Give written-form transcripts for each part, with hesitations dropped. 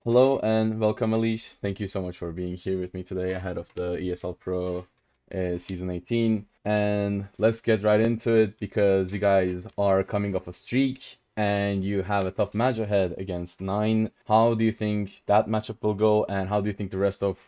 Hello and welcome, EliGe. Thank you so much for being here with me today ahead of the ESL Pro Season 18. And let's get right into it because you guys are coming off a streak and you have a tough match ahead against Nine. How do you think that matchup will go, and how do you think the rest of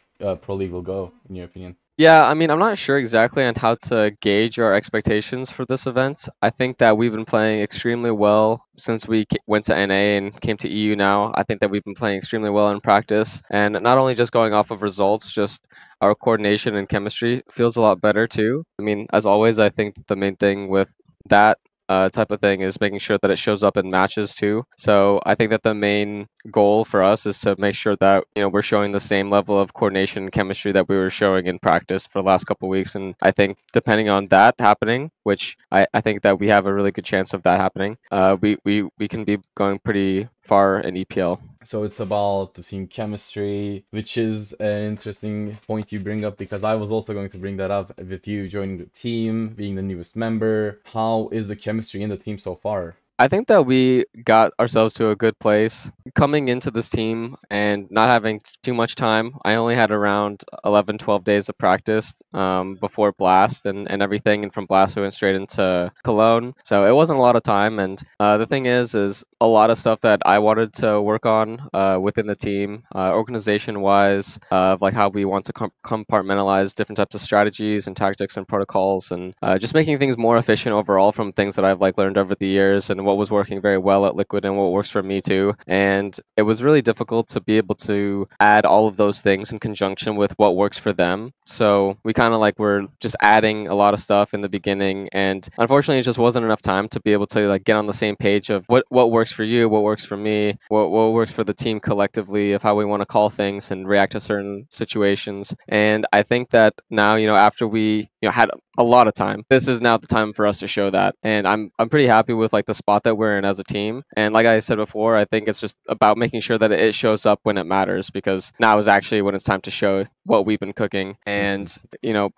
Pro League will go, in your opinion? Yeah, I mean, I'm not sure exactly on how to gauge our expectations for this event. I think that we've been playing extremely well since we went to NA and came to EU now. I think that we've been playing extremely well in practice, and not only just going off of results, just our coordination and chemistry feels a lot better too. I mean, as always, I think the main thing with that type of thing is making sure that it shows up in matches too. So I think that the main goal for us is to make sure that we're showing the same level of coordination and chemistry that we were showing in practice for the last couple of weeks. And I think depending on that happening, which I think that we have a really good chance of that happening, we can be going pretty far in EPL. So it's about the team chemistry, which is an interesting point you bring up because I was also going to bring that up with you joining the team, being the newest member. How is the chemistry in the team so far? I think that we got ourselves to a good place coming into this team and not having too much time. I only had around 11, 12 days of practice before Blast and everything. And from Blast, we went straight into Cologne. So it wasn't a lot of time. And the thing is a lot of stuff that I wanted to work on within the team, organization-wise, of like how we want to compartmentalize different types of strategies and tactics and protocols, and just making things more efficient overall from things that I've like learned over the years and what was working very well at Liquid and what works for me too. And it was really difficult to be able to add all of those things in conjunction with what works for them. So we kind of like were just adding a lot of stuff in the beginning, and unfortunately it just wasn't enough time to be able to like get on the same page of what works for you, what works for me, what works for the team collectively, of how we want to call things and react to certain situations. And I think that now, after we had a lot of time, this is now the time for us to show that. And I'm pretty happy with like the spot that we're in as a team. And like I said before, I think it's just about making sure that it shows up when it matters, because now is actually when it's time to show what we've been cooking. And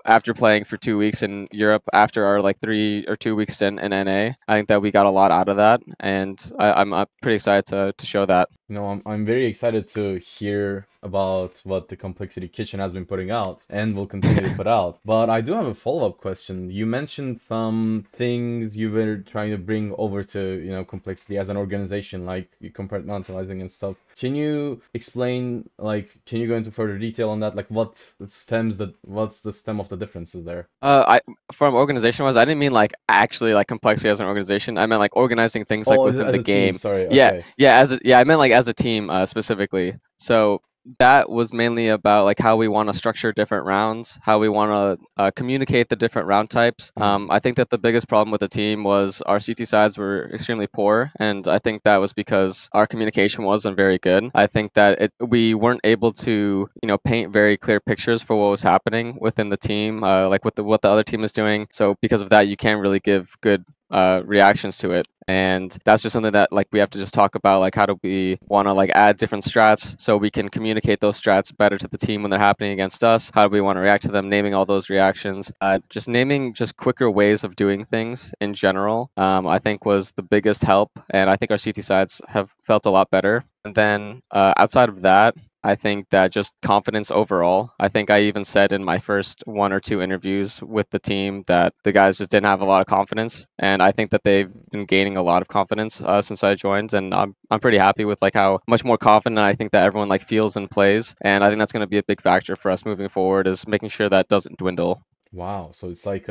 after playing for 2 weeks in Europe, after our like 3 or 2 week stint in NA, I think that we got a lot out of that, and I'm pretty excited to show that. I'm very excited to hear about what the Complexity Kitchen has been putting out and will continue to put out. But I do have a follow-up question. You mentioned some things you were trying to bring over to, Complexity as an organization, like compartmentalizing and stuff. Can you explain, can you go into further detail on that? Like, what's the stem of the differences there? I From organization wise, I didn't mean like actually like complexity as an organization. I meant like organizing things like Oh, within as the a team, game. sorry, Yeah, okay. yeah, I meant like as a team specifically. So that was mainly about like how we want to structure different rounds, how we want to communicate the different round types. I think that the biggest problem with the team was our CT sides were extremely poor, and I think that was because our communication wasn't very good. I think that we weren't able to paint very clear pictures for what was happening within the team, like what the other team is doing. So because of that, you can't really give good reactions to it. And that's just something that like we have to just talk about, like how do we want to like add different strats so we can communicate those strats better to the team when they're happening against us. How do we want to react to them, naming all those reactions, just naming just quicker ways of doing things in general, I think was the biggest help. And I think our CT sides have felt a lot better. And then outside of that, I think that just confidence overall. I think I even said in my first 1 or 2 interviews with the team that the guys just didn't have a lot of confidence, and I think that they've been gaining a lot of confidence since I joined, and I'm pretty happy with like how much more confident I think that everyone like feels and plays, and I think that's going to be a big factor for us moving forward, is making sure that doesn't dwindle. Wow, so it's like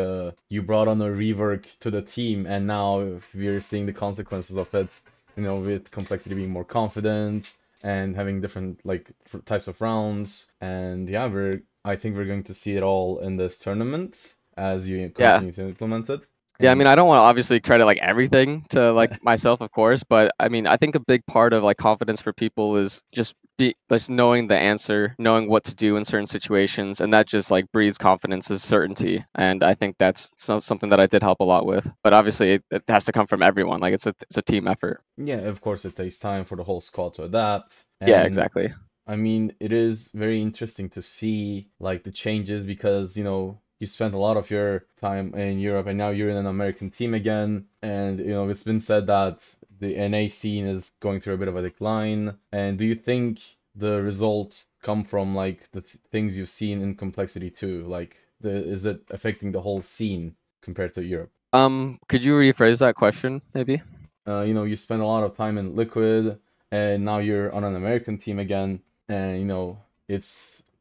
you brought on a rework to the team, and now we're seeing the consequences of it, with Complexity being more confident and having different types of rounds. And yeah, I think we're going to see it all in this tournament as you Yeah. continue to implement it. Yeah, I And mean, I don't want to obviously credit like everything to like myself, of course, but I mean, I think a big part of like confidence for people is just knowing the answer, knowing what to do in certain situations, and that just like breeds confidence is certainty. And I think that's something that I did help a lot with. But obviously, it has to come from everyone. Like it's a team effort. yeah, of course, it takes time for the whole squad to adapt. Yeah, And exactly. I mean, it is very interesting to see like the changes because, you spent a lot of your time in Europe and now you're in an American team again. And, it's been said that the NA scene is going through a bit of a decline. And do you think the results come from like the things you've seen in Complexity 2? Like, is it affecting the whole scene compared to Europe? Could you rephrase that question, maybe? You know, you spend a lot of time in Liquid, and now you're on an American team again, and you know,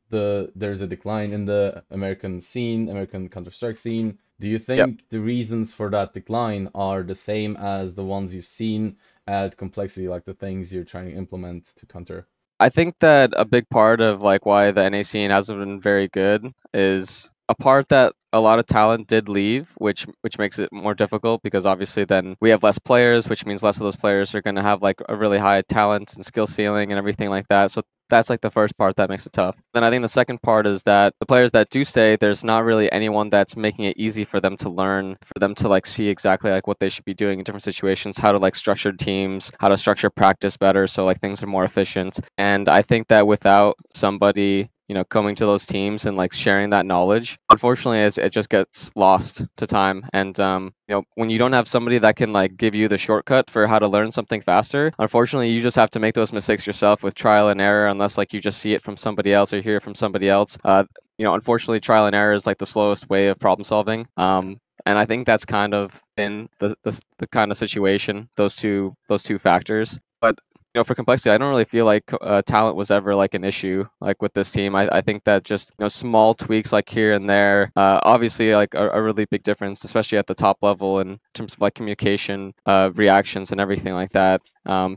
there's a decline in the American scene, American Counter-Strike scene. Do you think the reasons for that decline are the same as the ones you've seen at Complexity, like the things you're trying to implement to counter? I think that a big part of like why the NA scene hasn't been very good is a part that a lot of talent did leave, which makes it more difficult because obviously then we have less players, which means less of those players are going to have like a really high talent and skill ceiling and everything like that. So that's like the first part that makes it tough. Then I think the second part is that the players that do stay, there's not really anyone that's making it easy for them to learn, for them to like see exactly like what they should be doing in different situations, how to like structure teams, how to structure practice better so like things are more efficient. And I think that without somebody, you know, coming to those teams and like sharing that knowledge, unfortunately it just gets lost to time. And you know, when you don't have somebody that can like give you the shortcut for how to learn something faster, unfortunately you just have to make those mistakes yourself with trial and error, unless like you just see it from somebody else or hear it from somebody else. You know, unfortunately trial and error is like the slowest way of problem solving. And I think that's kind of in the kind of situation, those two factors. But you know, for Complexity, I don't really feel like talent was ever like an issue like with this team. I think that just, you know, small tweaks like here and there, obviously like a really big difference, especially at the top level in terms of like communication, reactions and everything like that.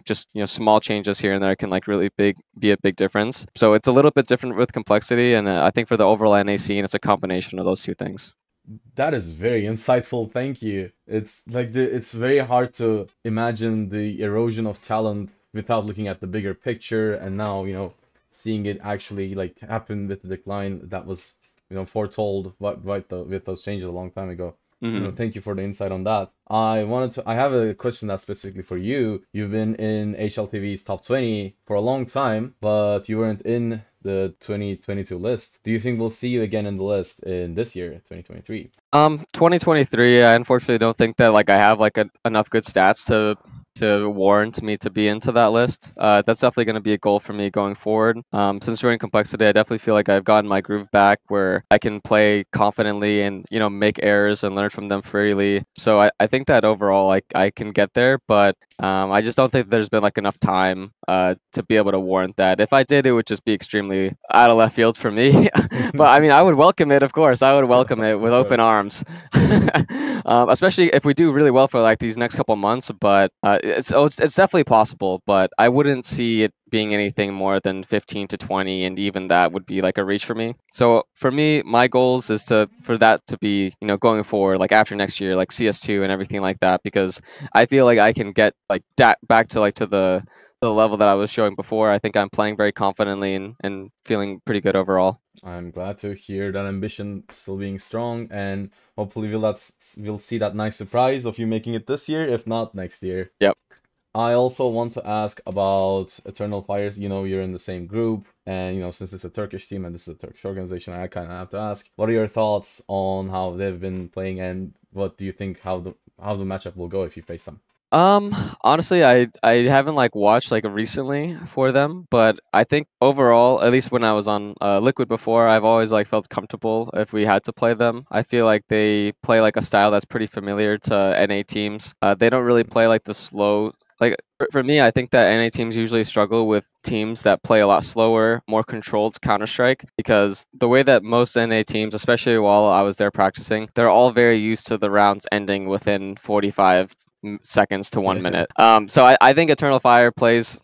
Just, you know, small changes here and there can like really be a big difference. So it's a little bit different with Complexity, and I think for the overall NA scene, it's a combination of those two things. That is very insightful. Thank you. It's like it's very hard to imagine the erosion of talent without looking at the bigger picture, and now, you know, seeing it actually like happen with the decline that was, you know, foretold with those changes a long time ago. Mm-hmm. You know, thank you for the insight on that. I have a question that's specifically for you. You've been in HLTV's top 20 for a long time, but you weren't in the 2022 list. Do you think we'll see you again in the list in this year, 2023? 2023, I unfortunately don't think that like I have like enough good stats to warrant me to be into that list. That's definitely going to be a goal for me going forward. Since joining Complexity, I definitely feel like I've gotten my groove back where I can play confidently and, you know, make errors and learn from them freely. So I think that overall like I can get there, but I just don't think there's been like enough time to be able to warrant that. If I did, it would just be extremely out of left field for me. But I mean, I would welcome it, of course. I would welcome it with open arms. Especially if we do really well for like these next couple months. But it's definitely possible, but I wouldn't see it being anything more than 15 to 20, and even that would be like a reach for me. So for me, my goals is for that to be, you know, going forward, like after next year, like CS2 and everything like that, because I feel like I can get like back to like to the level that I was showing before. I think I'm playing very confidently and feeling pretty good overall. I'm glad to hear that ambition still being strong, and hopefully we'll see that nice surprise of you making it this year, if not next year. Yep. I also want to ask about Eternal Fires. You know, you're in the same group, and you know, since it's a Turkish team and this is a Turkish organization, I kind of have to ask, what are your thoughts on how they've been playing, and what do you think how the matchup will go if you face them? Honestly, I haven't like watched like recently for them, but I think overall, at least when I was on Liquid before, I've always like felt comfortable if we had to play them. I feel like they play like a style that's pretty familiar to NA teams. They don't really play like the slow. Like for me, I think that NA teams usually struggle with teams that play a lot slower, more controlled Counter-Strike, because the way that most NA teams, especially while I was there practicing, they're all very used to the rounds ending within 45 seconds to 1 minute. So I think Eternal Fire plays,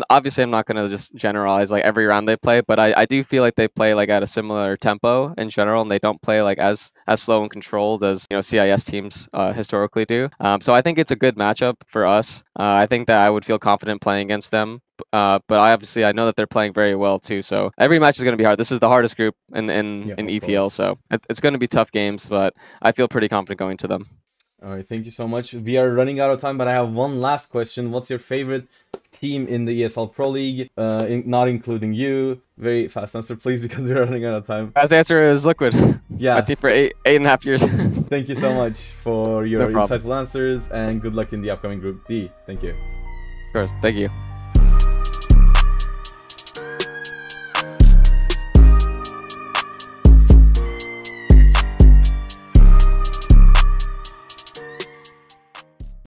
obviously I'm not going to just generalize like every round they play, but I do feel like they play like at a similar tempo in general, and they don't play like as slow and controlled as, you know, CIS teams historically do. So I think it's a good matchup for us. I think that I would feel confident playing against them. But I know that they're playing very well too. So every match is going to be hard. This is the hardest group in EPL, so it's going to be tough games, but I feel pretty confident going to them. All right, thank you so much. We are running out of time, but I have one last question. What's your favorite team in the ESL Pro League, not including you? Very fast answer, please, because we're running out of time. Fast answer is Liquid. Yeah. My team for 8.5 years. Thank you so much for your No problem. insightful answers, and good luck in the upcoming Group D. Thank you. Of course, thank you.